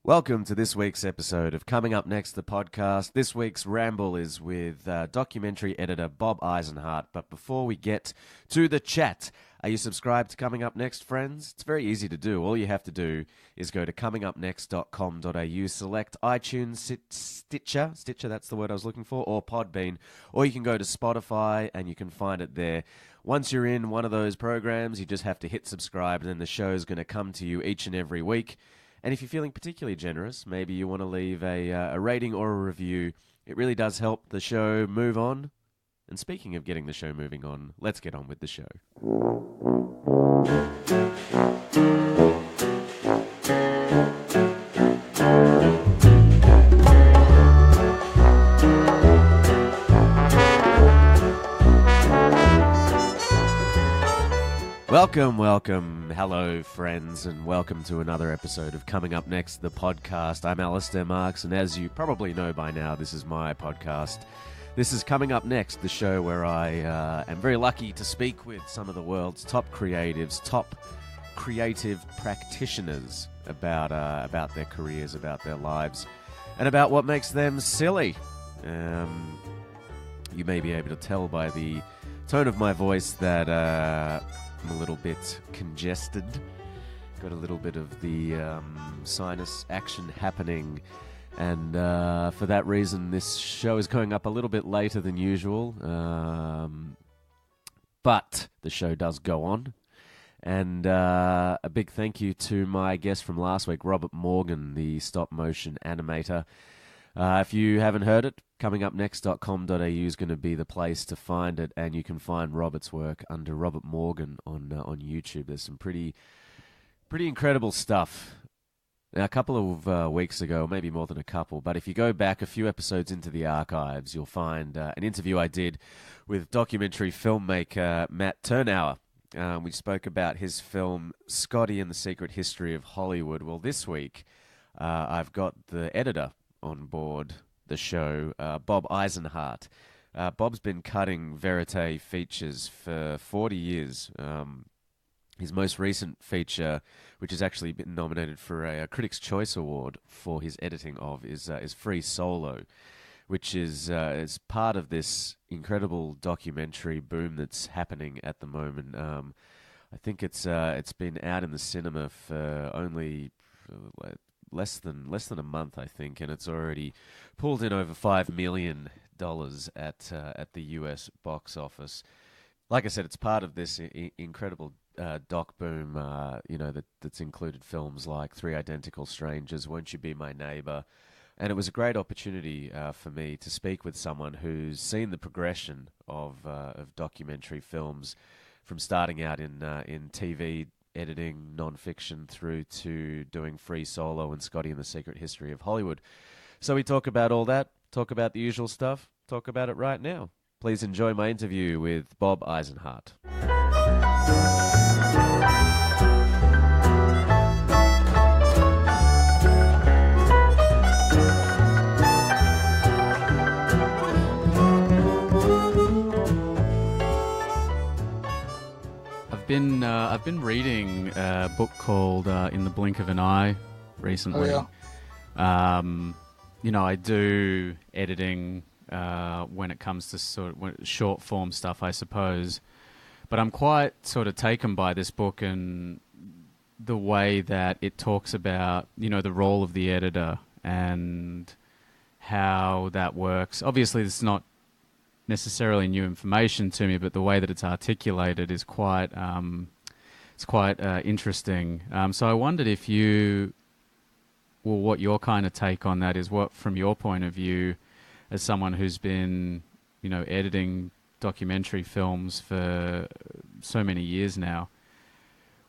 Welcome to this week's episode of Coming Up Next, the podcast. This week's ramble is with documentary editor Bob Eisenhardt. But before we get to the chat, are you subscribed to Coming Up Next, friends? It's very easy to do. All you have to do is go to comingupnext.com.au, select iTunes, Stitcher, that's the word I was looking for, or Podbean, or you can go to Spotify and you can find it there. Once you're in one of those programs, you just have to hit subscribe, and then the show is going to come to you each and every week. And if you're feeling particularly generous, maybe you want to leave a rating or a review. It really does help the show move on. And speaking of getting the show moving on, let's get on with the show. Welcome. Hello, friends, and welcome to another episode of Coming Up Next, the podcast. I'm Alistair Marks, and as you probably know by now, this is my podcast. This is Coming Up Next, the show where I am very lucky to speak with some of the world's top creatives, top creative practitioners about their careers, about their lives, and about what makes them silly. You may be able to tell by the tone of my voice that I'm a little bit congested. Got a little bit of the sinus action happening. And for that reason, this show is going up a little bit later than usual. But the show does go on. And a big thank you to my guest from last week, Robert Morgan, the stop-motion animator. If you haven't heard it, comingupnext.com.au is going to be the place to find it, and you can find Robert's work under Robert Morgan on YouTube. There's some pretty incredible stuff. Now, a couple of weeks ago, maybe more than a couple, but if you go back a few episodes into the archives, you'll find an interview I did with documentary filmmaker Matt Turnauer. We spoke about his film Scotty and the Secret History of Hollywood. Well, this week, I've got the editor on board the show, Bob Eisenhardt. Bob's been cutting verite features for 40 years. His most recent feature, which has actually been nominated for a Critics' Choice Award for his editing of, is Free Solo, which is part of this incredible documentary boom that's happening at the moment. I think it's been out in the cinema for only less than a month, I think, and it's already pulled in over $5 million at the US box office. Like I said, it's part of this incredible doc boom, that's included films like Three Identical Strangers, Won't You Be My Neighbor, and it was a great opportunity for me to speak with someone who's seen the progression of documentary films from starting out in TV editing, non-fiction, through to doing Free Solo and Scotty and the Secret History of Hollywood. So we talk about all that, talk about the usual stuff, talk about it right now. Please enjoy my interview with Bob Eisenhardt. I've been reading a book called In the Blink of an Eye recently. Oh, yeah. I do editing when it comes to short form stuff, I suppose. But I'm quite sort of taken by this book and the way that it talks about, the role of the editor and how that works. Obviously, it's not necessarily new information to me, but the way that it's articulated is quite interesting. So I wondered what your kind of take on that is. What, from your point of view, as someone who's been, editing documentary films for so many years now,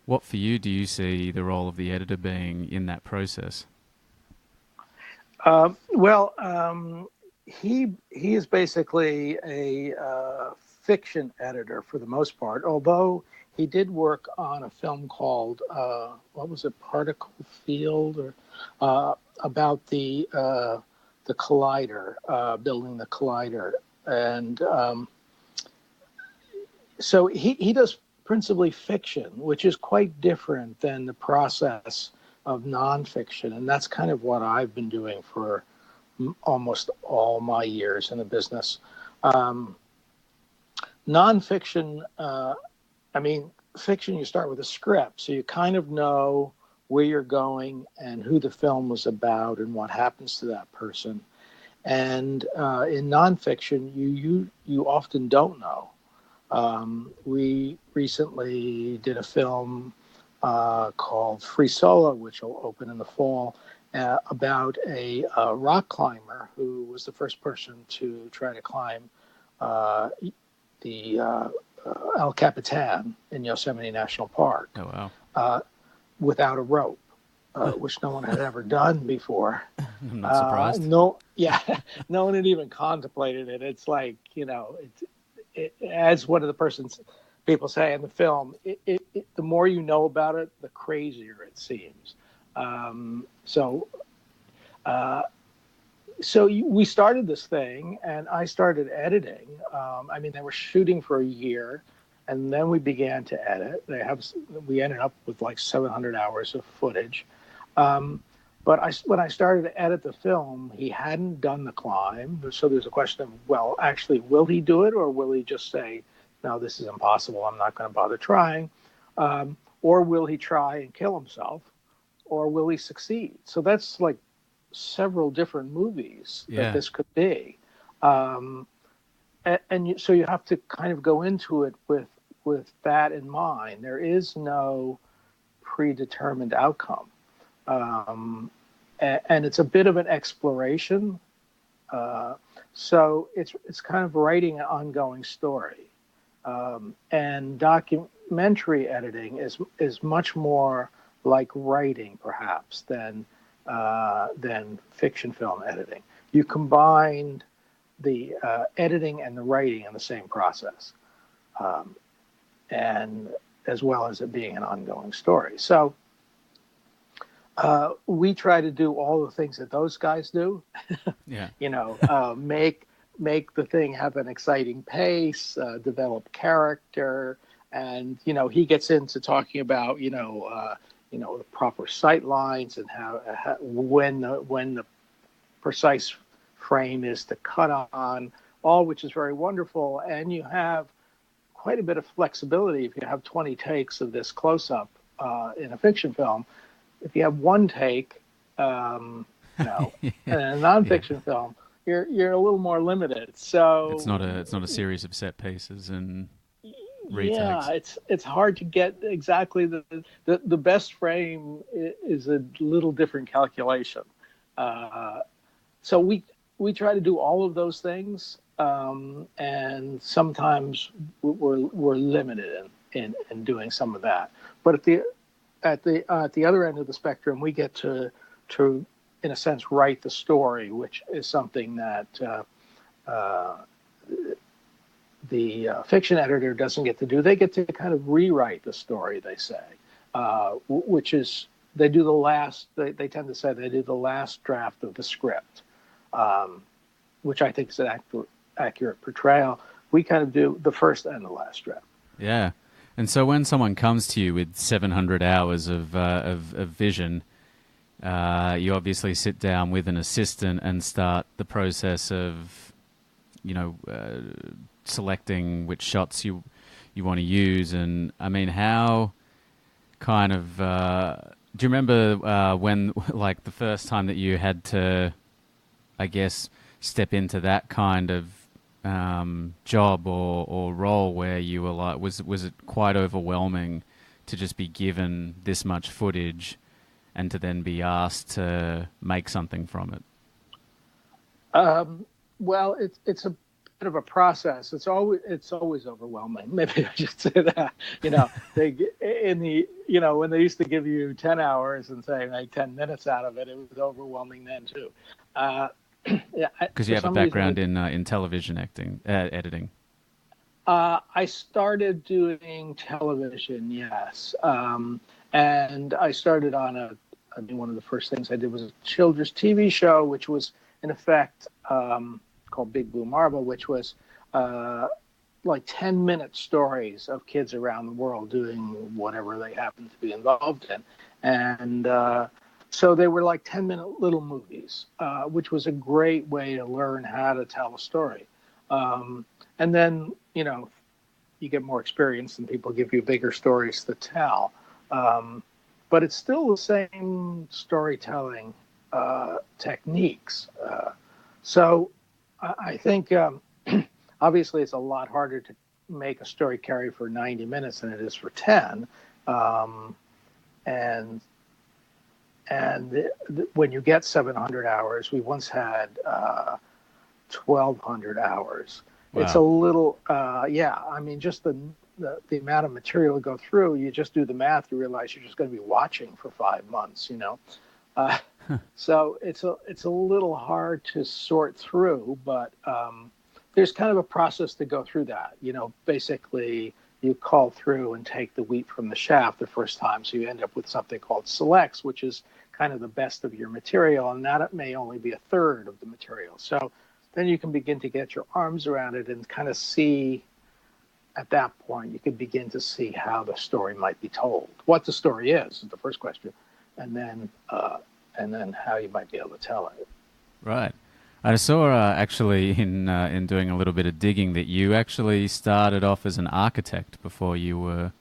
what for you do you see the role of the editor being in that process? He is basically a fiction editor for the most part, although he did work on a film called, Particle Field, or about the collider, building the collider. And so he does principally fiction, which is quite different than the process of nonfiction, and that's kind of what I've been doing for almost all my years in the business. Nonfiction, fiction, you start with a script, so you kind of know where you're going and who the film was about and what happens to that person. And in nonfiction, you often don't know. We recently did a film called Free Solo, which will open in the fall, about a rock climber who was the first person to try to climb the El Capitan in Yosemite National Park. Oh, wow. Without a rope, which no one had ever done before. I'm not surprised. No one had even contemplated it. It's like, as one of the people say in the film, the more you know about it, the crazier it seems. So we started this thing, and I started editing. They were shooting for a year, and then we began to edit. We ended up with like 700 hours of footage. But when I started to edit the film, he hadn't done the climb. So there's a question of, well, actually, will he do it, or will he just say, no, this is impossible, I'm not going to bother trying? Or will he try and kill himself, or will he succeed? So that's like several different movies that this could be. So you have to kind of go into it with that in mind. There is no predetermined outcome. And it's a bit of an exploration. So it's kind of writing an ongoing story. And documentary editing is much more like writing, perhaps, than fiction film editing. You combine the editing and the writing in the same process, and as well as it being an ongoing story. So we try to do all the things that those guys do. Yeah. Make the thing have an exciting pace, develop character, and he gets into talking about the proper sight lines and how when the precise frame is to cut on, all which is very wonderful. And you have quite a bit of flexibility if you have 20 takes of this close-up in a fiction film. If you have one take, in a nonfiction film, you're a little more limited. So it's not a series of set pieces and retakes. Yeah, it's hard to get exactly the best frame is a little different calculation. So we try to do all of those things, and sometimes we're limited in doing some of that. But at the other end of the spectrum, we get to in a sense write the story, which is something that the fiction editor doesn't get to do. They get to kind of rewrite the story, they say, which is they tend to say they do the last draft of the script, which I think is an accurate portrayal. We kind of do the first and the last draft. Yeah. And so when someone comes to you with 700 hours of vision, you obviously sit down with an assistant and start the process of, selecting which shots you want to use. And I mean, how kind of do you remember when, like, the first time that you had to, I guess, step into that kind of job or role where you were like, was it quite overwhelming to just be given this much footage and to then be asked to make something from it? Well, it's a bit of a process. It's always overwhelming. Maybe I should say that. When they used to give you 10 hours and say make 10 minutes out of it, it was overwhelming then too. Because you have a background in television editing. I started doing television, yes, and I started on one of the first things I did was a children's TV show, which was in effect called Big Blue Marble, which was like 10-minute stories of kids around the world doing whatever they happened to be involved in. And so they were like 10-minute little movies, which was a great way to learn how to tell a story. And then, you get more experience and people give you bigger stories to tell. But it's still the same storytelling techniques. So I think obviously it's a lot harder to make a story carry for 90 minutes than it is for 10. And when you get 700 hours, we once had 1,200 hours. Wow. It's a little, just the amount of material to go through, you just do the math, you realize you're just going to be watching for 5 months, So it's a little hard to sort through, but there's kind of a process to go through that. Basically you call through and take the wheat from the chaff the first time, so you end up with something called selects, which is kind of the best of your material, and that may only be a third of the material. So then you can begin to get your arms around it and kind of see. At that point, you can begin to see how the story might be told. What the story is the first question, and then how you might be able to tell it. Right. I saw actually in doing a little bit of digging that you actually started off as an architect before you were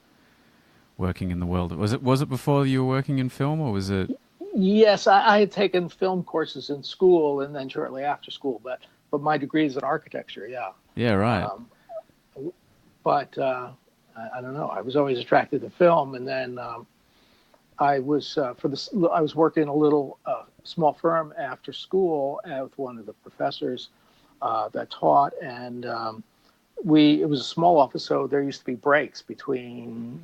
working in the world. Was it before you were working in film, or was it? Yes, I had taken film courses in school and then shortly after school, but my degree is in architecture. Yeah. Yeah. Right. But I don't know. I was always attracted to film, and then I was I was working in a little small firm after school with one of the professors that taught, and it was a small office, so there used to be breaks between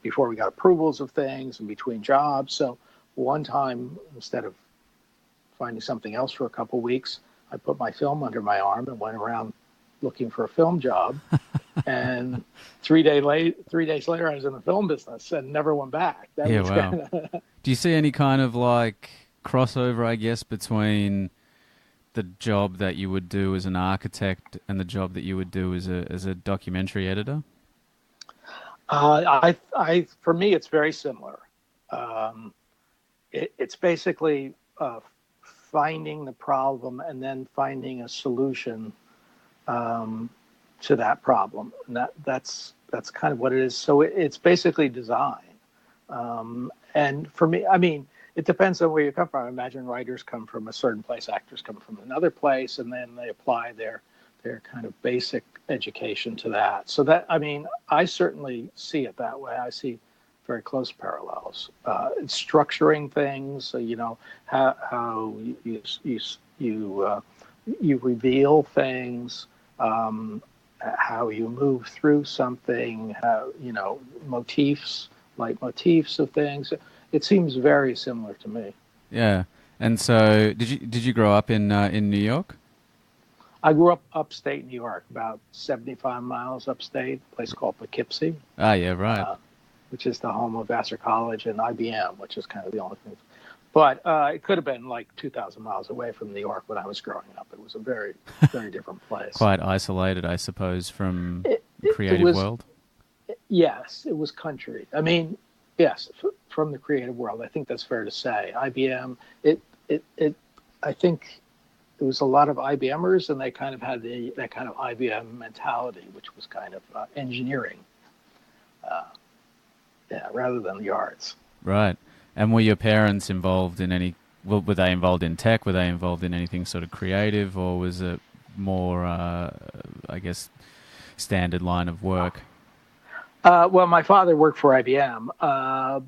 before we got approvals of things and between jobs. So one time, instead of finding something else for a couple of weeks, I put my film under my arm and went around looking for a film job. And 3 days later, I was in the film business and never went back. Wow. Do you see any kind of like crossover, I guess, between the job that you would do as an architect and the job that you would do as a documentary editor? For me, it's very similar. It's basically finding the problem and then finding a solution to that problem, and that's kind of what it is. So it's basically design, and for me, I mean, it depends on where you come from. I imagine writers come from a certain place, actors come from another place, and then they apply their kind of basic education to that. So that, I mean, I certainly see it that way. I see very close parallels. It's structuring things, so how you reveal things. How you move through something, how, motifs of things. It seems very similar to me. Yeah. And so did you grow up in New York? I grew up upstate New York, about 75 miles upstate, a place called Poughkeepsie. Ah, yeah, right. Which is the home of Vassar College and IBM, which is kind of the only thing. But it could have been like 2,000 miles away from New York when I was growing up. It was a very, very different place. Quite isolated, I suppose, from the creative world? Yes, it was country. I mean, yes, from the creative world. I think that's fair to say. IBM, I think there was a lot of IBMers, and they kind of had that kind of IBM mentality, which was kind of engineering, rather than the arts. Right. And were your parents involved in any? Were they involved in tech? Were they involved in anything sort of creative, or was it more, I guess, standard line of work? Well, my father worked for IBM,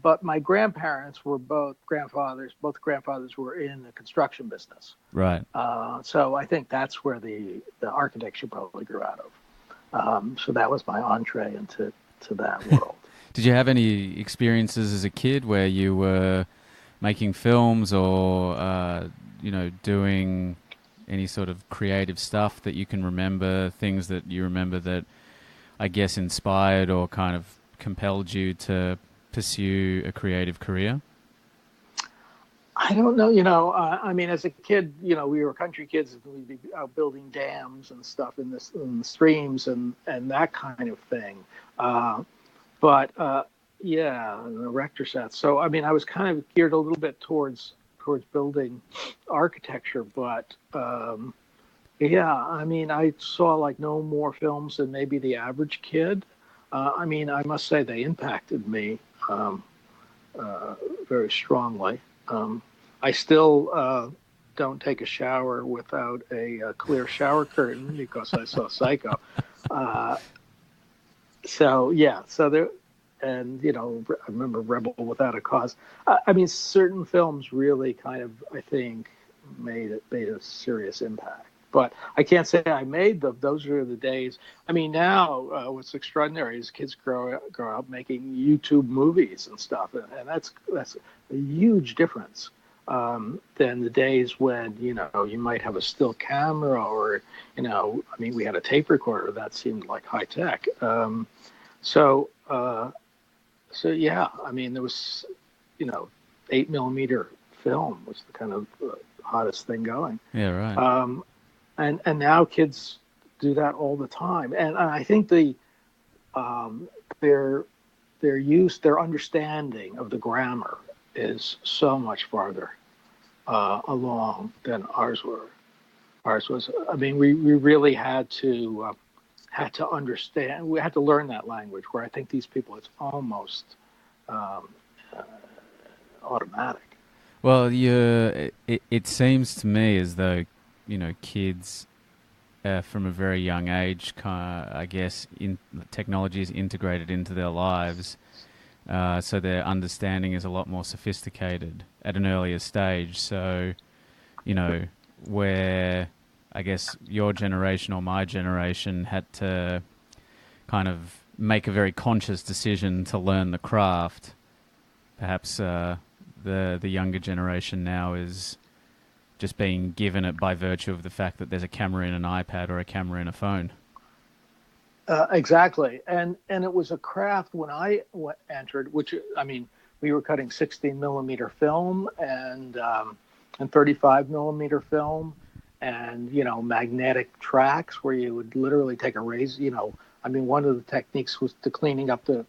but my grandparents were both grandfathers. Both grandfathers were in the construction business. Right. So I think that's where the architecture probably grew out of. So that was my entree into that world. Did you have any experiences as a kid where you were making films or, doing any sort of creative stuff that you can remember, things that you remember that, I guess, inspired or kind of compelled you to pursue a creative career? I don't know. I mean, as a kid, we were country kids, and we'd be out building dams and stuff in the streams and that kind of thing. But yeah, an erector set. So I mean, I was kind of geared a little bit towards building architecture, but yeah, I mean, I saw like no more films than maybe the average kid. I mean, I must say they impacted me very strongly. I still don't take a shower without a clear shower curtain because I saw Psycho. Uh, so yeah, so there, and I remember Rebel Without a Cause. I mean, certain films really kind of, I think, made a serious impact. But I can't say I made them. Those are the days. I mean, now what's extraordinary is kids grow up making YouTube movies and stuff, and that's a huge difference than the days when you might have a still camera or I mean, we had a tape recorder that seemed like high tech. So yeah, I mean, there was 8 millimeter film was the kind of hottest thing going. Yeah, right. And now kids do that all the time, and I think their their understanding of the grammar is so much farther along than ours were. Ours was, I mean, we really had to understand. We had to learn that language. Where I think these people, it's almost automatic. Well, it seems to me as though kids from a very young age, I guess, technology is integrated into their lives, so their understanding is a lot more sophisticated at an earlier stage. So, where I guess your generation or my generation had to kind of make a very conscious decision to learn the craft, perhaps the younger generation now is just being given it by virtue of the fact that there's a camera in an iPad or a camera in a phone. Exactly, and it was a craft when I entered, which, I mean, we were cutting 16 millimeter film and 35 millimeter film, and magnetic tracks where you would literally take a razor. I mean, one of the techniques was to cleaning up the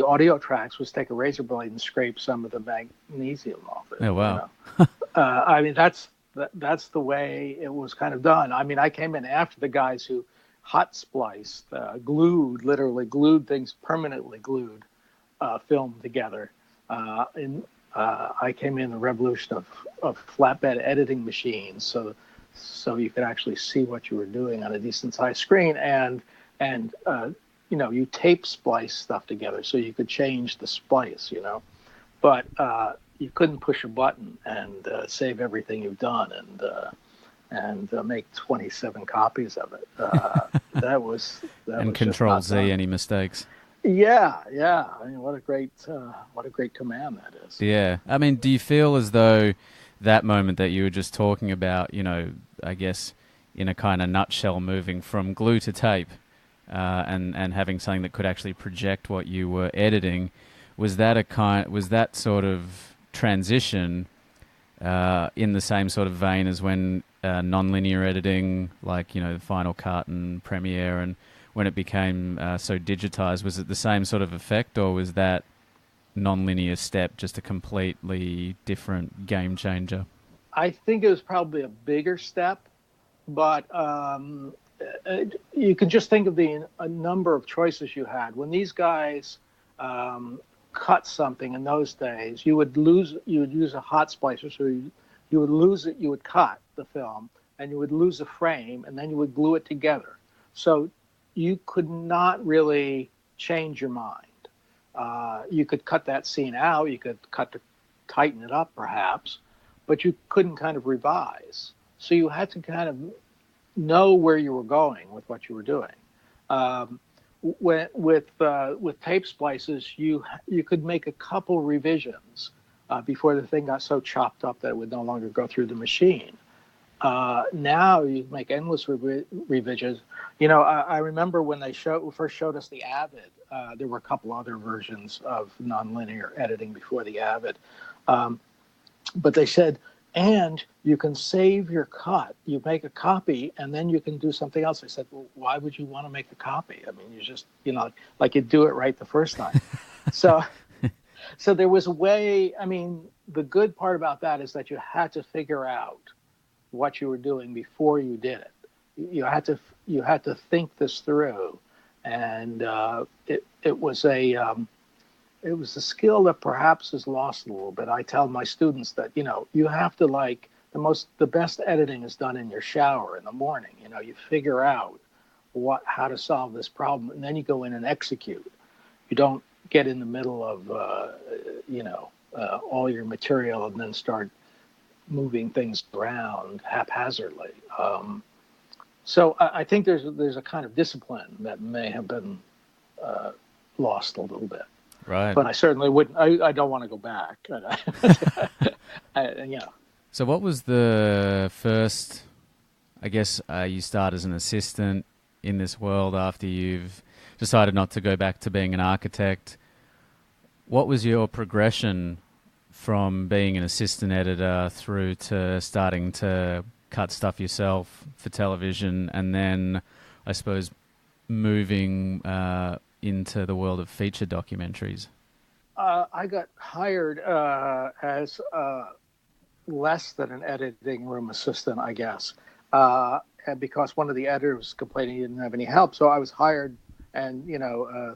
audio tracks was take a razor blade and scrape some of the magnesium off it. Oh wow! I mean, that's the way it was kind of done. I mean, I came in after the guys who hot spliced, literally glued things, permanently glued film together. I came in the revolution of flatbed editing machines, so you could actually see what you were doing on a decent sized screen, and you tape splice stuff together so you could change the splice, but you couldn't push a button and save everything you've done and make 27 copies of it. That was and Control Z any mistakes. Yeah. I mean, what a great command that is. Yeah. I mean, do you feel as though that moment that you were just talking about, I guess in a kind of nutshell, moving from glue to tape, and having something that could actually project what you were editing, was that sort of transition in the same sort of vein as when non-linear editing, like the Final Cut and Premiere, and when it became so digitized, was it the same sort of effect, or was that non-linear step just a completely different game changer? I think it was probably a bigger step, but you can just think of a number of choices you had. When these guys cut something in those days, you would use a hot splicer, so you would lose it, you would cut the film, and you would lose a frame, and then you would glue it together. So you could not really change your mind. You could cut that scene out, you could cut to tighten it up perhaps, but you couldn't kind of revise. So you had to kind of know where you were going with what you were doing. With tape splices, you could make a couple revisions before the thing got so chopped up that it would no longer go through the machine. Now you make endless revisions. I remember when they first showed us the Avid. There were a couple other versions of nonlinear editing before the Avid, but they said and you can save your cut. You make a copy, and then you can do something else. I said, well, why would you want to make a copy? I mean, you just, like you do it right the first time. So, so there was a way. I mean, the good part about that is that you had to figure out what you were doing before you did it. You had to think this through, and it was a skill that perhaps is lost a little bit. I tell my students that you have to, like, the best editing is done in your shower in the morning. You figure out how to solve this problem, and then you go in and execute. You don't get in the middle of all your material and then start moving things around haphazardly. So I think there's a kind of discipline that may have been lost a little bit. Right. But I certainly wouldn't. I don't want to go back. So what was the first? I guess you start as an assistant in this world after you've decided not to go back to being an architect. What was your progression from being an assistant editor through to starting to cut stuff yourself for television, and then I suppose moving into the world of feature documentaries? I got hired as less than an editing room assistant, I guess, and because one of the editors was complaining he didn't have any help. So I was hired, and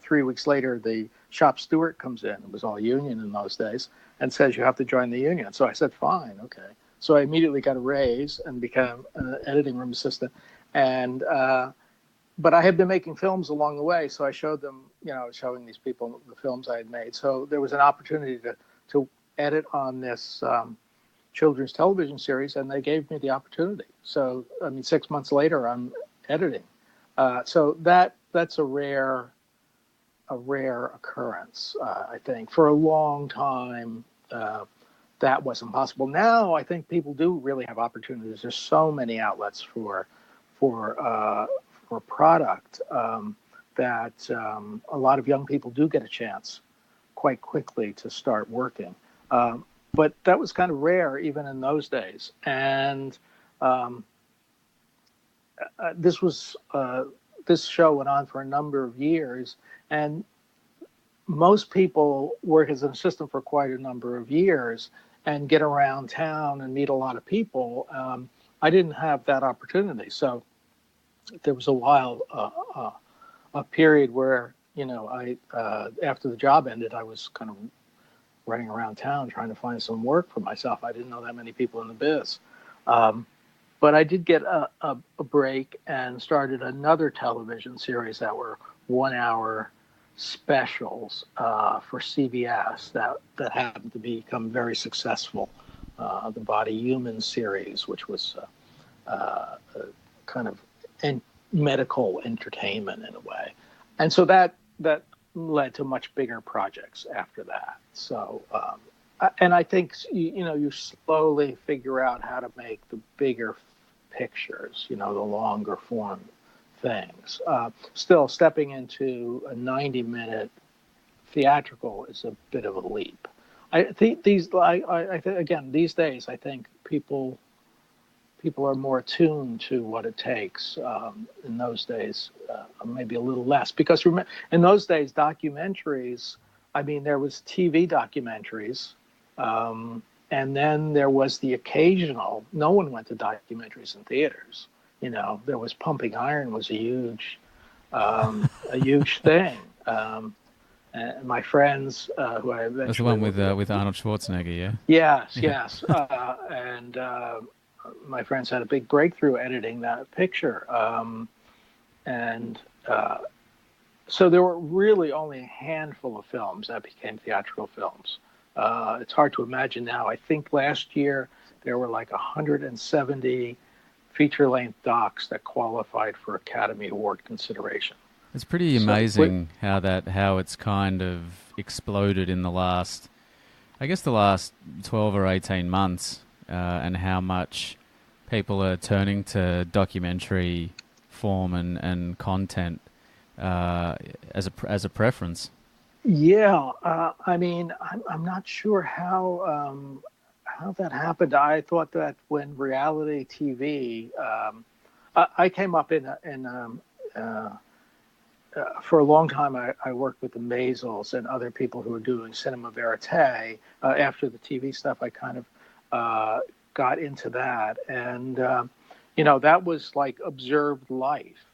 3 weeks later, the shop steward comes in. It was all union in those days, and says you have to join the union. So I said, fine, okay. So I immediately got a raise and became an editing room assistant, and but I had been making films along the way, so I showed them, showing these people the films I had made. So there was an opportunity to edit on this children's television series, and they gave me the opportunity. So, 6 months later, I'm editing. So that's a rare occurrence, I think. For a long time, that wasn't possible. Now, I think people do really have opportunities. There's so many outlets for product that a lot of young people do get a chance quite quickly to start working. But that was kind of rare even in those days. And this show went on for a number of years, and most people work as an assistant for quite a number of years and get around town and meet a lot of people. I didn't have that opportunity. So there was a period where, I after the job ended, I was kind of running around town trying to find some work for myself. I didn't know that many people in the biz. But I did get a break and started another television series that were 1 hour specials for CBS that happened to become very successful. The Body Human series, which was kind of medical entertainment in a way. And so that led to much bigger projects after that. So, and I think, you slowly figure out how to make the bigger pictures, the longer form things. Still, stepping into a 90-minute theatrical is a bit of a leap. I think these days, I think people are more attuned to what it takes. In those days, maybe a little less, because in those days, documentaries, there was TV documentaries, and then there was the occasional. No one went to documentaries in theaters. There was Pumping Iron was a huge thing. And my friends, who I eventually... That's the one with Arnold Schwarzenegger, yeah? Yes. And my friends had a big breakthrough editing that picture. So there were really only a handful of films that became theatrical films. It's hard to imagine now. I think last year there were like 170 feature-length docs that qualified for Academy Award consideration. It's pretty amazing how it's kind of exploded in the last 12 or 18 months, and how much people are turning to documentary form and content as a preference. Yeah, I'm not sure how how that happened. I thought that when reality TV, I came up for a long time, I worked with the Maisels and other people who were doing cinema verite. After the TV stuff, I kind of got into that. And, that was like observed life,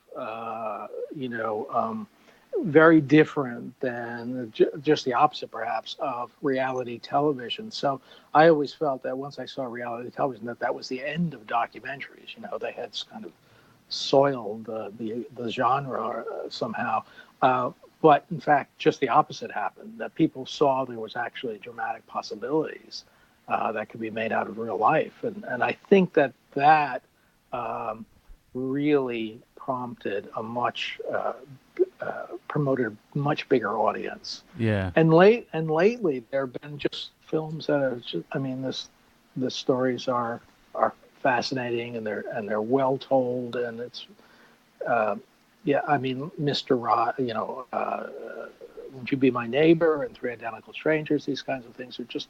very different than just the opposite, perhaps, of reality television. So I always felt that once I saw reality television, that was the end of documentaries. They had kind of soiled the genre somehow. But in fact, just the opposite happened, that people saw there was actually dramatic possibilities that could be made out of real life. And I think that really prompted promoted a much bigger audience. Yeah. And lately there have been just films that are just, the stories are fascinating, and they're well told, and it's Mr. Won't You Be My Neighbor and Three Identical Strangers, these kinds of things are just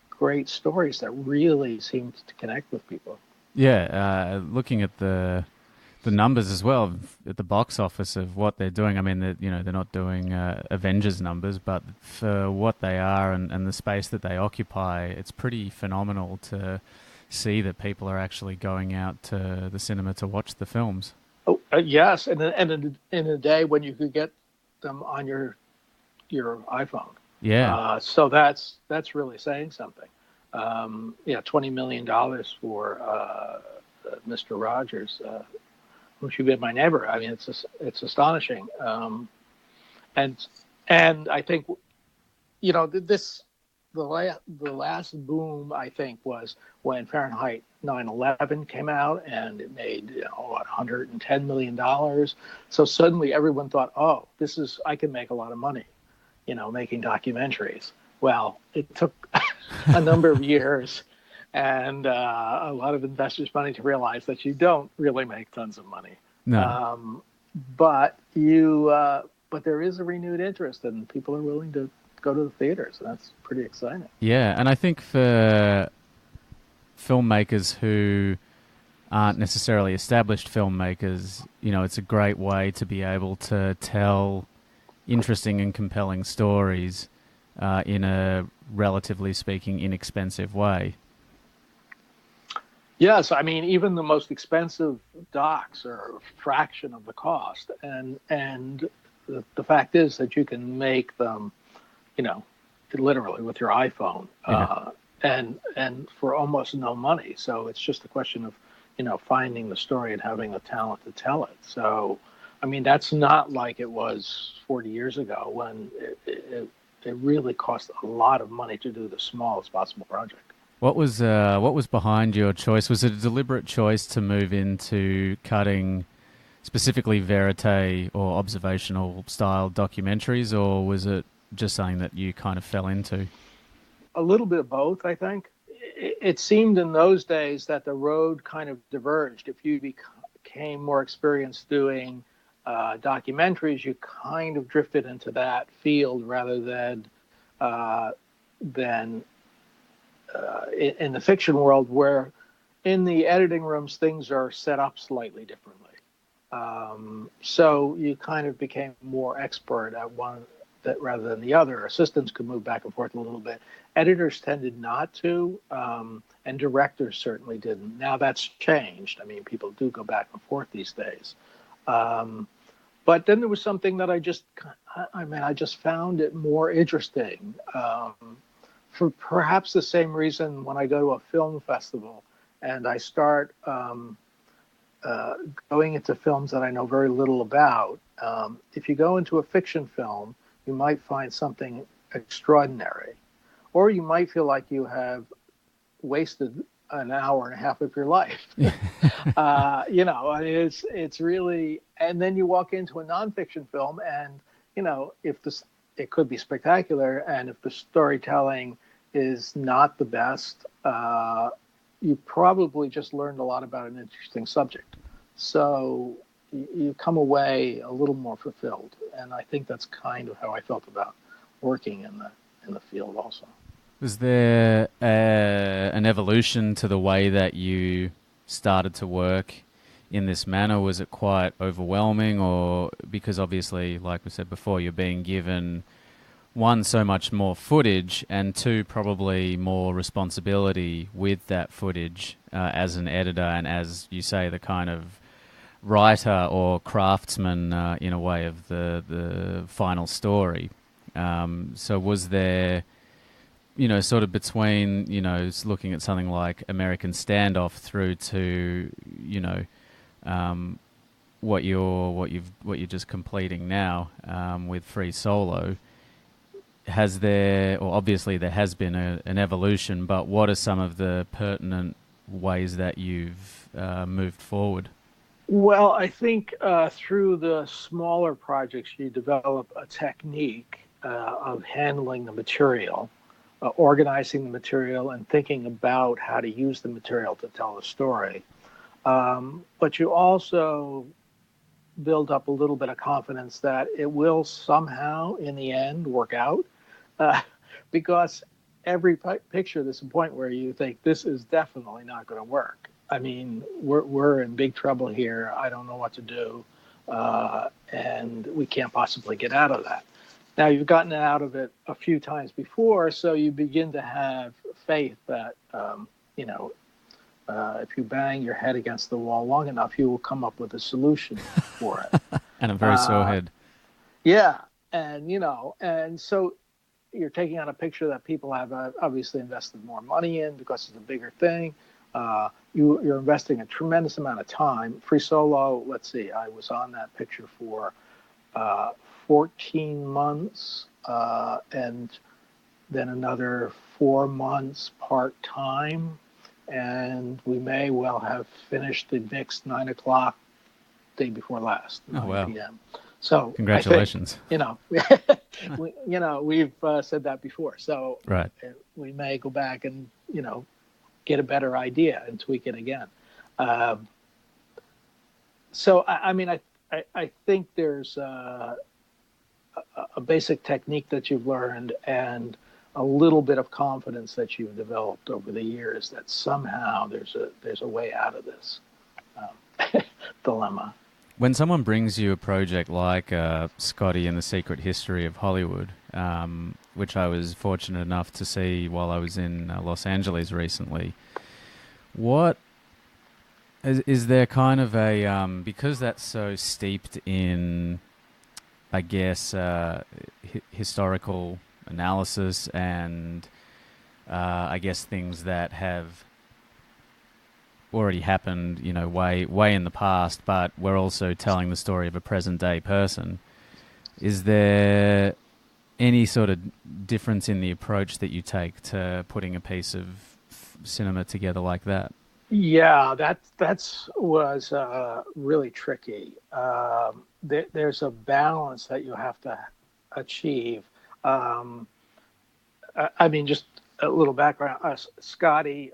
great stories that really seem to connect with people. Yeah, looking at the numbers as well at the box office of what they're doing. I mean, they're not doing Avengers numbers, but for what they are and the space that they occupy, it's pretty phenomenal to see that people are actually going out to the cinema to watch the films. Oh, yes, and in a day when you could get them on your iPhone. Yeah. So that's really saying something. $20 million for Mr. Rogers. Who should be my neighbor? I mean, it's astonishing. And I think, the last boom, I think, was when Fahrenheit 9/11 came out, and it made $110 million. So suddenly everyone thought, oh, I can make a lot of money, making documentaries. Well, it took a number of years and a lot of investors' money to realize that you don't really make tons of money. No. But there is a renewed interest, and people are willing to go to the theaters, and that's pretty exciting. Yeah, and I think for filmmakers who aren't necessarily established filmmakers, it's a great way to be able to tell interesting and compelling stories in a, relatively speaking, inexpensive way. Yes, I mean, even the most expensive docs are a fraction of the cost, and the fact is that you can make them, literally with your iPhone, and for almost no money. So it's just a question of, finding the story and having the talent to tell it. So, I mean, that's not like it was 40 years ago when it really cost a lot of money to do the smallest possible project. What was behind your choice? Was it a deliberate choice to move into cutting specifically verite or observational style documentaries, or was it just something that you kind of fell into? A little bit of both, I think. It seemed in those days that the road kind of diverged. If you became more experienced doing documentaries, you kind of drifted into that field rather than in the fiction world, where in the editing rooms things are set up slightly differently. So you kind of became more expert at one that rather than the other. Assistants could move back and forth a little bit. Editors tended not to, and directors certainly didn't. Now that's changed. I mean, people do go back and forth these days. But then there was something that I just found it more interesting. For perhaps the same reason, when I go to a film festival and I start going into films that I know very little about, if you go into a fiction film, you might find something extraordinary, or you might feel like you have wasted an hour and a half of your life. It's really, and then you walk into a nonfiction film, and it could be spectacular, and if the storytelling is not the best, you probably just learned a lot about an interesting subject. So you come away a little more fulfilled, and I think that's kind of how I felt about working in the field also. Was there an evolution to the way that you started to work in this manner? Was it quite overwhelming, or because obviously, like we said before, you're being given one, so much more footage, and two, probably more responsibility with that footage as an editor and, as you say, the kind of writer or craftsman in a way of the final story. So was there, sort of between, looking at something like American Standoff through to, what you're just completing now with Free Solo, has there, or obviously there has been an evolution, but what are some of the pertinent ways that you've moved forward? Well, I think through the smaller projects, you develop a technique of handling the material, organizing the material, and thinking about how to use the material to tell a story. But you also build up a little bit of confidence that it will somehow, in the end, work out. Because every picture, there's a point where you think this is definitely not going to work. I mean, we're in big trouble here. I don't know what to do, and we can't possibly get out of that. Now, you've gotten out of it a few times before, so you begin to have faith that, if you bang your head against the wall long enough, you will come up with a solution for it. And a very sore head. Yeah, and so you're taking on a picture that people have obviously invested more money in because it's a bigger thing. You're investing a tremendous amount of time. Free Solo, let's see, I was on that picture for 14 months and then another 4 months part-time. And we may well have finished the mix 9 o'clock day before last, 9 p.m. So congratulations. I think, we've said that before. So right. We may go back and, get a better idea and tweak it again. So, I think there's a basic technique that you've learned and a little bit of confidence that you've developed over the years that somehow there's a way out of this dilemma. When someone brings you a project like Scotty and the Secret History of Hollywood, which I was fortunate enough to see while I was in Los Angeles recently, what is there kind of a, because that's so steeped in, I guess, historical analysis and I guess things that have already happened, way in the past, but we're also telling the story of a present day person. Is there any sort of difference in the approach that you take to putting a piece of cinema together like that? Yeah, that was really tricky. There's a balance that you have to achieve. Just a little background. Scotty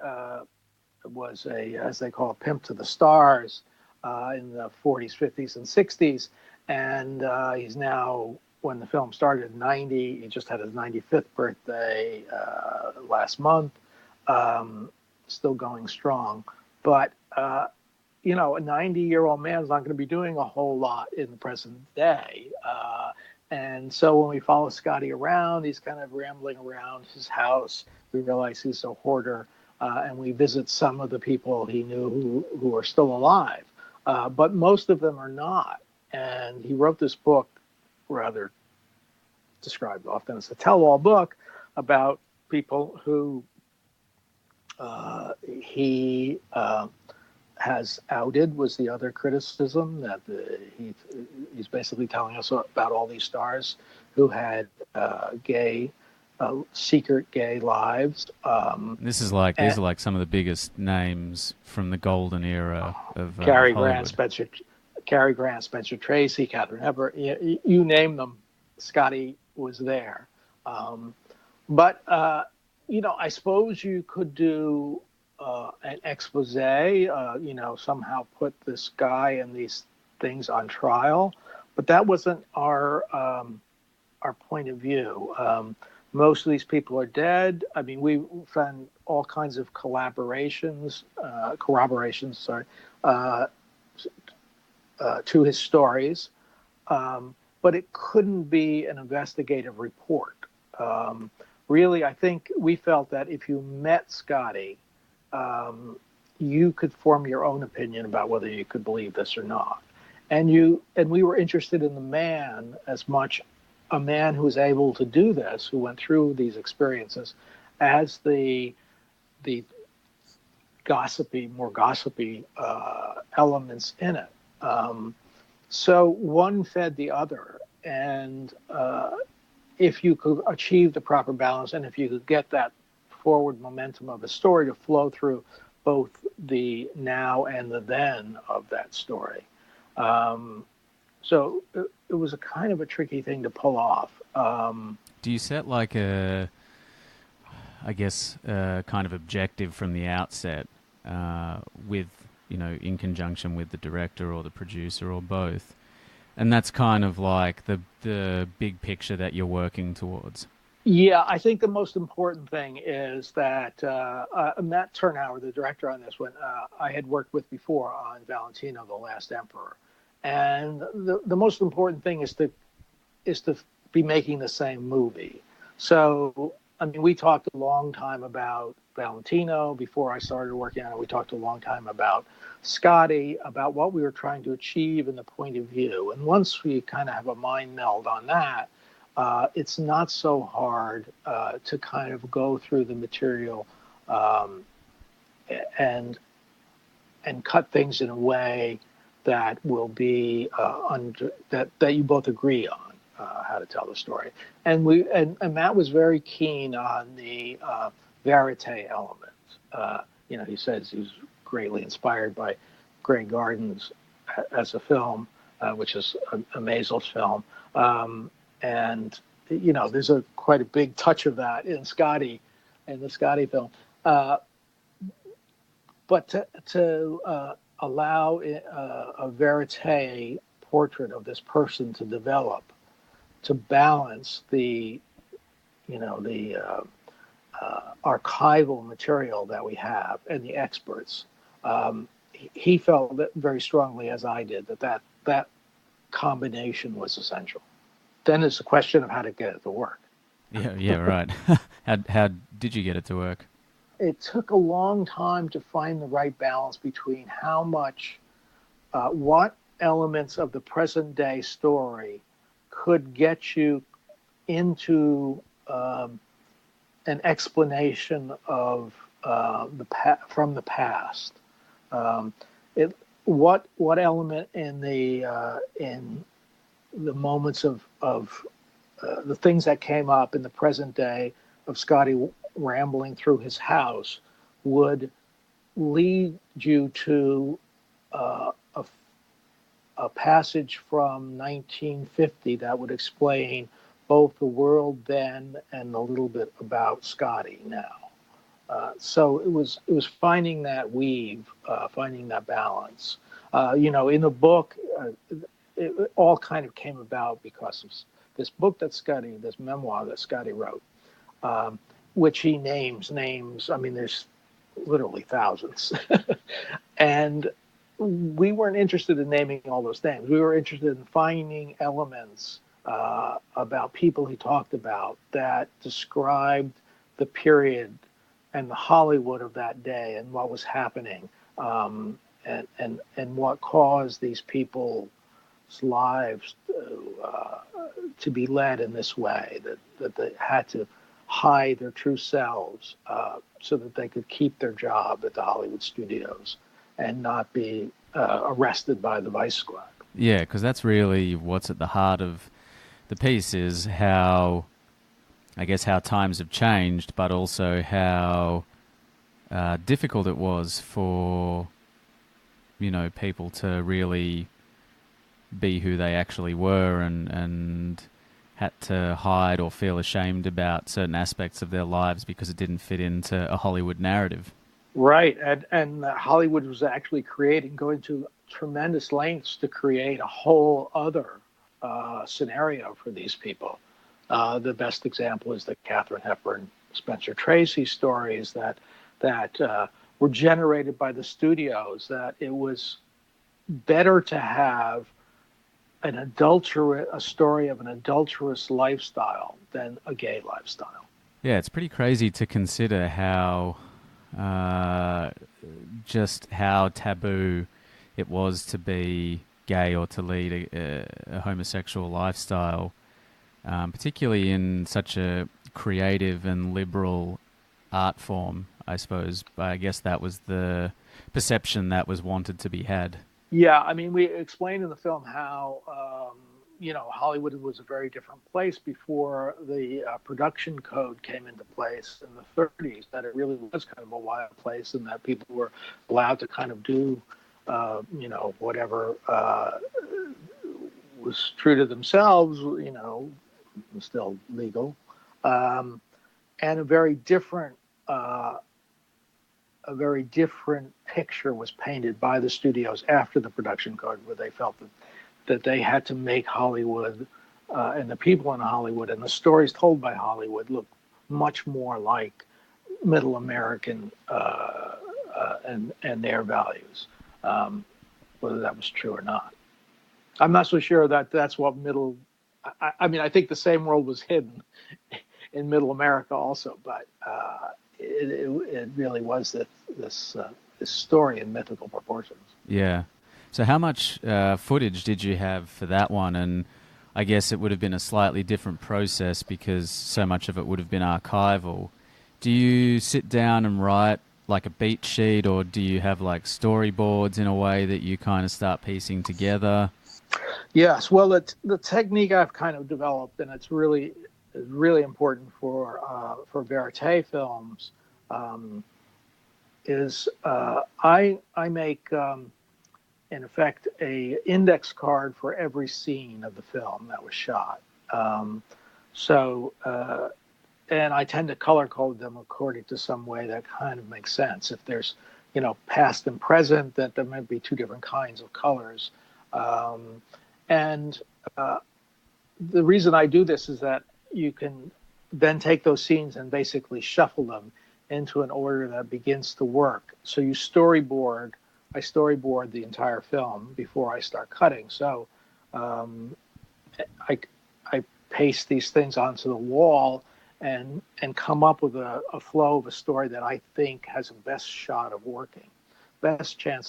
was as they call, a pimp to the stars in the 40s, 50s, and 60s. And he's now, when the film started, 90. He just had his 95th birthday last month. Still going strong. But, a 90-year-old man's not going to be doing a whole lot in the present day. And so when we follow Scotty around, he's kind of rambling around his house. We realize he's a hoarder. And we visit some of the people he knew who are still alive. But most of them are not. And he wrote this book, rather described often as a tell-all book, about people who he has outed, was the other criticism, that he's basically telling us about all these stars who had secret gay lives. These are like some of the biggest names from the golden era of Cary Hollywood. Grant, Spencer Tracy, Catherine Hepburn, you name them, Scotty was there. But I suppose you could do an expose, somehow put this guy and these things on trial, but that wasn't our point of view. Most of these people are dead. I mean, we found all kinds of corroborations, uh, to his stories, but it couldn't be an investigative report. Really, I think we felt that if you met Scotty, you could form your own opinion about whether you could believe this or not. And we were interested in the man as much, a man who was able to do this, who went through these experiences, as the more gossipy elements in it. So one fed the other, and if you could achieve the proper balance, and if you could get that forward momentum of a story to flow through both the now and the then of that story. So it was a kind of a tricky thing to pull off. Do you set like a kind of objective from the outset with, in conjunction with the director or the producer or both? And that's kind of like the big picture that you're working towards. Yeah, I think the most important thing is that Matt Turnauer, the director on this one, I had worked with before on Valentino, The Last Emperor. And the most important thing is to be making the same movie. So, I mean, we talked a long time about Valentino before I started working on it. We talked a long time about Scotty, about what we were trying to achieve and the point of view. And once we kind of have a mind meld on that, it's not so hard to kind of go through the material and cut things in a way that will be that you both agree on how to tell the story. And Matt was very keen on the verite element. He says he was greatly inspired by Grey Gardens as a film, which is a Maisels film. And there's quite a big touch of that in the Scotty film. But to allow a verite portrait of this person to develop, to balance the archival material that we have and the experts, he felt that very strongly, as I did, that combination was essential. Then it's a question of how to get it to work. Yeah, right. How did you get it to work? It took a long time to find the right balance between how much, what elements of the present day story could get you into an explanation of from the past. What element in the moments of the things that came up in the present day of Scotty rambling through his house would lead you to a passage from 1950 that would explain both the world then and a little bit about Scotty now. So it was finding that weave, finding that balance. In the book, it all kind of came about because of this book this memoir that Scotty wrote, which he names. I mean, there's literally thousands. And we weren't interested in naming all those names. We were interested in finding elements about people he talked about that described the period and the Hollywood of that day and what was happening, and what caused these people's lives to be led in this way, that they had to hide their true selves so that they could keep their job at the Hollywood studios and not be arrested by the Vice Squad. Yeah, because that's really what's at the heart of the piece, is how times have changed, but also how difficult it was for, people to really be who they actually were, and had to hide or feel ashamed about certain aspects of their lives because it didn't fit into a Hollywood narrative. Right, and Hollywood was actually going to tremendous lengths to create a whole other scenario for these people. The best example is the Katharine Hepburn, Spencer Tracy stories that were generated by the studios. That it was better to have a story of an adulterous lifestyle than a gay lifestyle. Yeah, it's pretty crazy to consider how just how taboo it was to be gay or to lead a homosexual lifestyle, particularly in such a creative and liberal art form, I suppose. I guess that was the perception that was wanted to be had. Yeah, I mean, we explained in the film how Hollywood was a very different place before the production code came into place in the 30s. That it really was kind of a wild place, and that people were allowed to kind of do, whatever was true to themselves. Was still legal, and a very different picture was painted by the studios after the production code, where they felt that they had to make Hollywood and the people in Hollywood and the stories told by Hollywood look much more like middle American and their values, whether that was true or not. I'm not so sure that that's what middle. I mean, I think the same world was hidden in middle America also, but it really was this story in mythical proportions. Yeah. So how much footage did you have for that one? And I guess it would have been a slightly different process because so much of it would have been archival. Do you sit down and write like a beat sheet, or do you have like storyboards in a way that you kind of start piecing together? Yes. Well, the technique I've kind of developed, and it's really important for verite films, is I make in effect a index card for every scene of the film that was shot. And I tend to color code them according to some way that kind of makes sense. If there's, past and present, that there might be two different kinds of colors. And the reason I do this is that you can then take those scenes and basically shuffle them into an order that begins to work. So I storyboard the entire film before I start cutting. So I paste these things onto the wall and come up with a flow of a story that I think has the best chance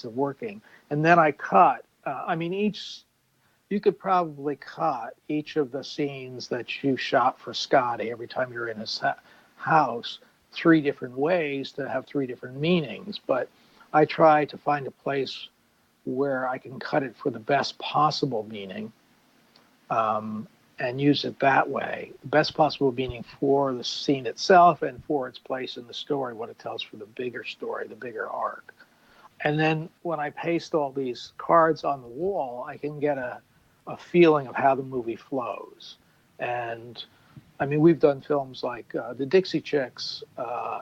of working. And then I cut. You could probably cut each of the scenes that you shot for Scotty every time you're in his house 3 different ways to have 3 different meanings. But I try to find a place where I can cut it for the best possible meaning and use it that way. The best possible meaning for the scene itself and for its place in the story, what it tells for the bigger story, the bigger arc. And then when I paste all these cards on the wall, I can get a feeling of how the movie flows. And I mean, we've done films like the Dixie Chicks,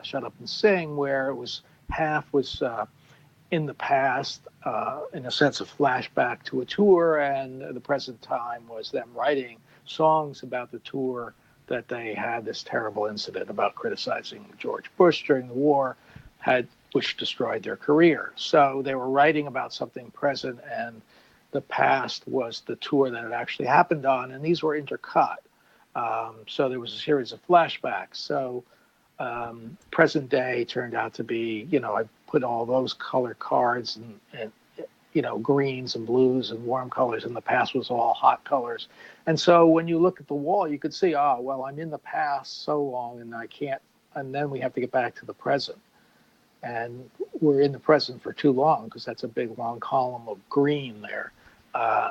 Shut Up and Sing, where it was half was in the past, in a sense of flashback to a tour, and the present time was them writing songs about the tour that they had this terrible incident about criticizing George Bush during the war, which destroyed their career. So they were writing about something present, and the past was the tour that it actually happened on, and these were intercut. So there was a series of flashbacks. So present day turned out to be, I put all those color cards and greens and blues and warm colors, and the past was all hot colors. And so when you look at the wall, you could see, I'm in the past so long and I can't, and then we have to get back to the present. And we're in the present for too long because that's a big long column of green there.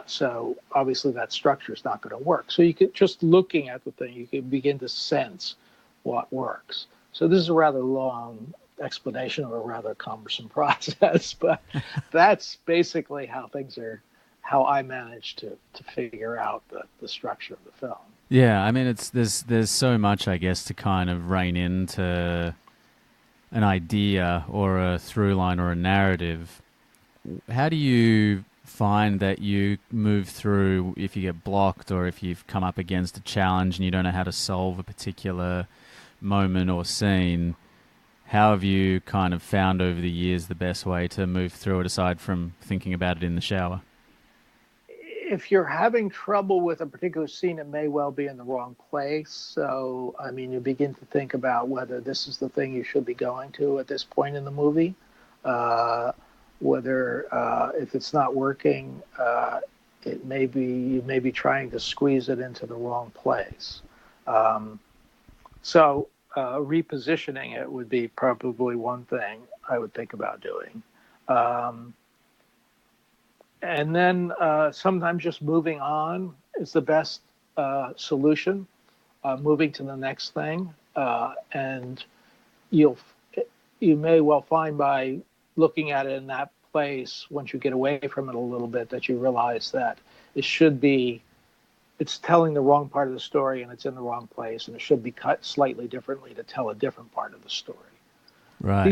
So obviously that structure is not going to work. So you could, just looking at the thing, you can begin to sense what works. So this is a rather long explanation of a rather cumbersome process, but that's basically how I managed to figure out the structure of the film. Yeah, I mean, there's so much, I guess, to kind of rein into an idea or a through line or a narrative. How do you find that you move through if you get blocked or if you've come up against a challenge and you don't know how to solve a particular moment or scene? How have you kind of found over the years the best way to move through it aside from thinking about it in the shower? If you're having trouble with a particular scene, it may well be in the wrong place. So, I mean, you begin to think about whether this is the thing you should be going to at this point in the movie. Whether if it's not working, it may be you may be trying to squeeze it into the wrong place. So repositioning it would be probably one thing I would think about doing. And then sometimes just moving on is the best solution. Moving to the next thing, and you may well find by looking at it in that place, once you get away from it a little bit, that you realize that it's telling the wrong part of the story and it's in the wrong place, and it should be cut slightly differently to tell a different part of the story. Right.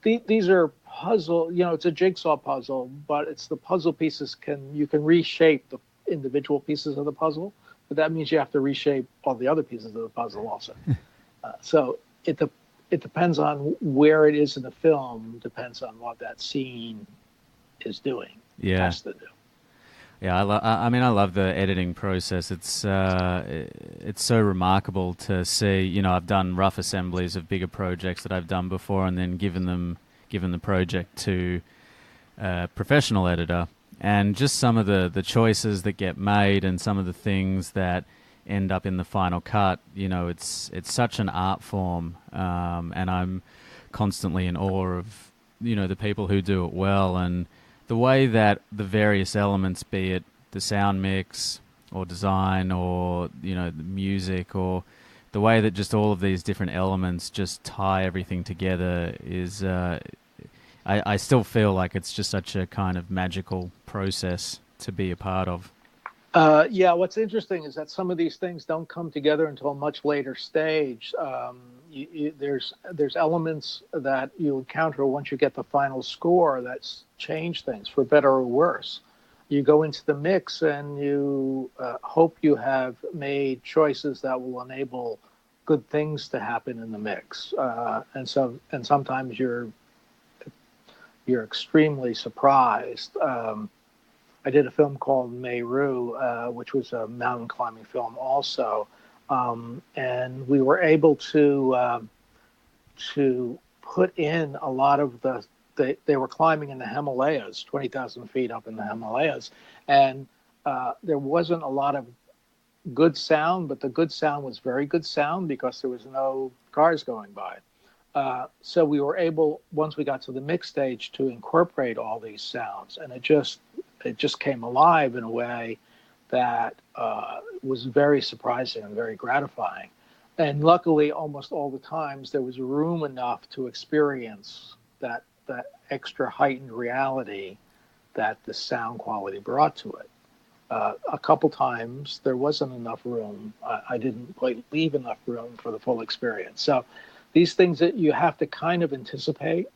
These are puzzle, it's a jigsaw puzzle, but it's the puzzle pieces you can reshape the individual pieces of the puzzle, but that means you have to reshape all the other pieces of the puzzle also. So it depends on where it is in the film, depends on what that scene is doing. Yeah. Has to do. Yeah, I love the editing process. It's so remarkable to see. I've done rough assemblies of bigger projects that I've done before, and then given the project to a professional editor, and just some of the choices that get made and some of the things that end up in the final cut. It's such an art form, and I'm constantly in awe of the people who do it well, and the way that the various elements, be it the sound mix or design or the music, or the way that just all of these different elements just tie everything together is I still feel like it's just such a kind of magical process to be a part of. Yeah, what's interesting is that some of these things don't come together until a much later stage. There's elements that you encounter once you get the final score that's change things for better or worse. You go into the mix and you hope you have made choices that will enable good things to happen in the mix, and sometimes you're extremely surprised. I did a film called Meru, which was a mountain climbing film also, and we were able to put in a lot of they were climbing in the Himalayas, 20,000 feet up in the Himalayas, and there wasn't a lot of good sound, but the good sound was very good sound because there was no cars going by. So we were able, once we got to the mix stage, to incorporate all these sounds, and it just came alive in a way that was very surprising and very gratifying. And luckily, almost all the times, there was room enough to experience that extra heightened reality that the sound quality brought to it. A couple times, there wasn't enough room. I didn't quite leave enough room for the full experience. So these things that you have to kind of anticipate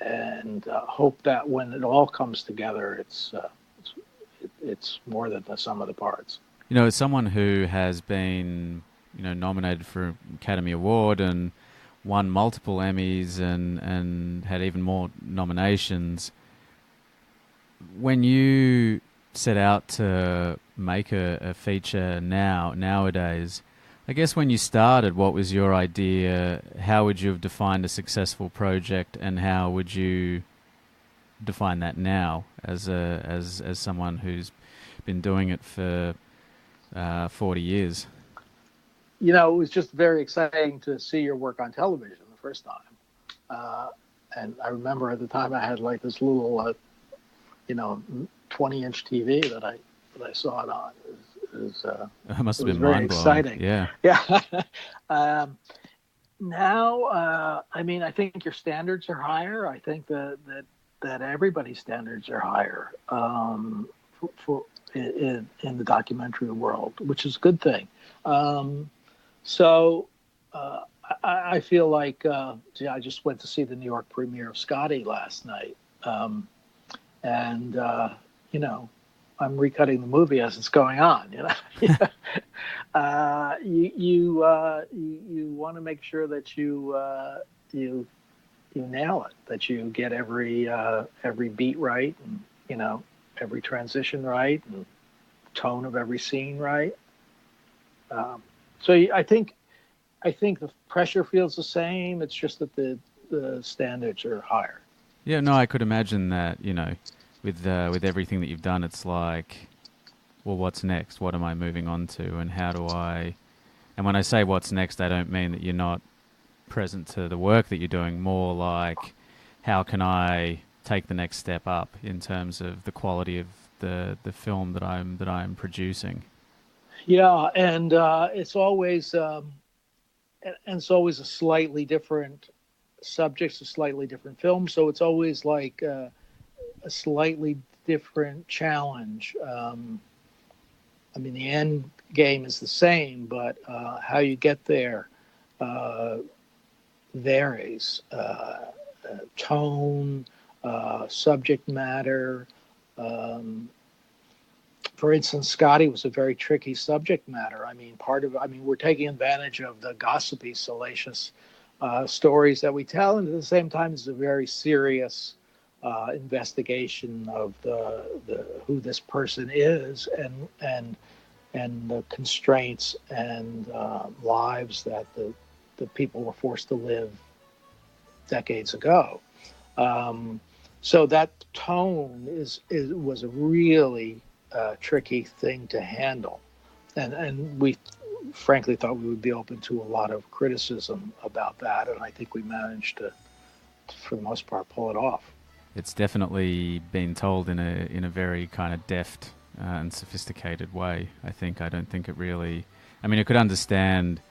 and hope that when it all comes together, it's more than the sum of the parts. As someone who has been, nominated for an Academy Award and won multiple Emmys and had even more nominations, when you set out to make a feature nowadays, I guess when you started, what was your idea? How would you have defined a successful project, and how would you define that now as someone who's been doing it for 40 years? It was just very exciting to see your work on television the first time. And I remember at the time I had like this little, 20-inch TV that I saw it on. It must have been very mind-blowing. Exciting. Yeah. Yeah. Now, I think your standards are higher. I think that everybody's standards are higher for in the documentary world, which is a good thing. So I feel like I just went to see the New York premiere of Scotty last night, and I'm recutting the movie as it's going on. You want to make sure that you nail it, that you get every beat right, and every transition right, and tone of every scene right. So I think the pressure feels the same. It's just that the standards are higher. Yeah, no, I could imagine that. With everything that you've done, it's like, well, what's next? What am I moving on to, and how do I? And when I say what's next, I don't mean that you're not present to the work that you're doing. More like, how can I take the next step up in terms of the quality of the film that I'm producing? Yeah, and it's always a slightly different subject, a slightly different film. So it's always like a slightly different challenge. The end game is the same, but how you get there varies. Tone, subject matter. For instance, Scotty was a very tricky subject matter. We're taking advantage of the gossipy, salacious stories that we tell, and at the same time, it's a very serious investigation of the who this person is, and the constraints and lives that the people were forced to live decades ago. So that tone was a really tricky thing to handle, and we frankly thought we would be open to a lot of criticism about that, and I think we managed to, for the most part, pull it off. It's definitely been told in a very kind of deft and sophisticated way. I don't think it really. I could understand,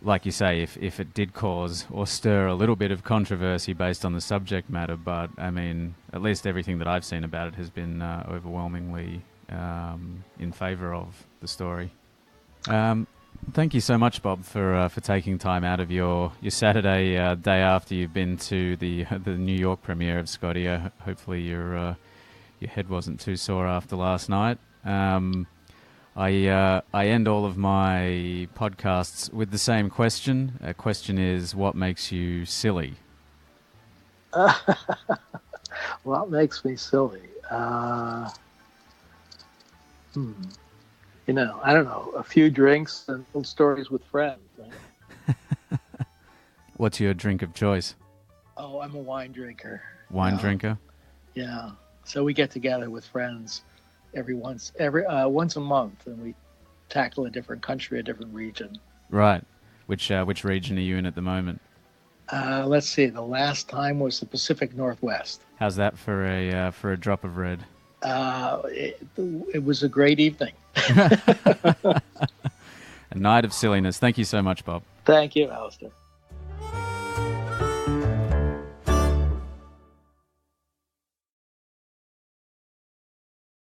like you say, if it did cause or stir a little bit of controversy based on the subject matter, but at least everything that I've seen about it has been overwhelmingly in favour of the story. Thank you so much, Bob, for taking time out of your Saturday day after you've been to the New York premiere of Scotty. Hopefully your head wasn't too sore after last night. I end all of my podcasts with the same question. A question is, what makes you silly? What makes me silly? I don't know. A few drinks and old stories with friends. Right? What's your drink of choice? Oh, I'm a wine drinker. Wine drinker? Yeah. So we get together with friends once a month, and we tackle a different country, a different region. Right. Which region are you in at the moment? Let's see. The last time was the Pacific Northwest. How's that for a drop of red? It was a great evening. A night of silliness. Thank you so much, Bob. Thank you, Alistair.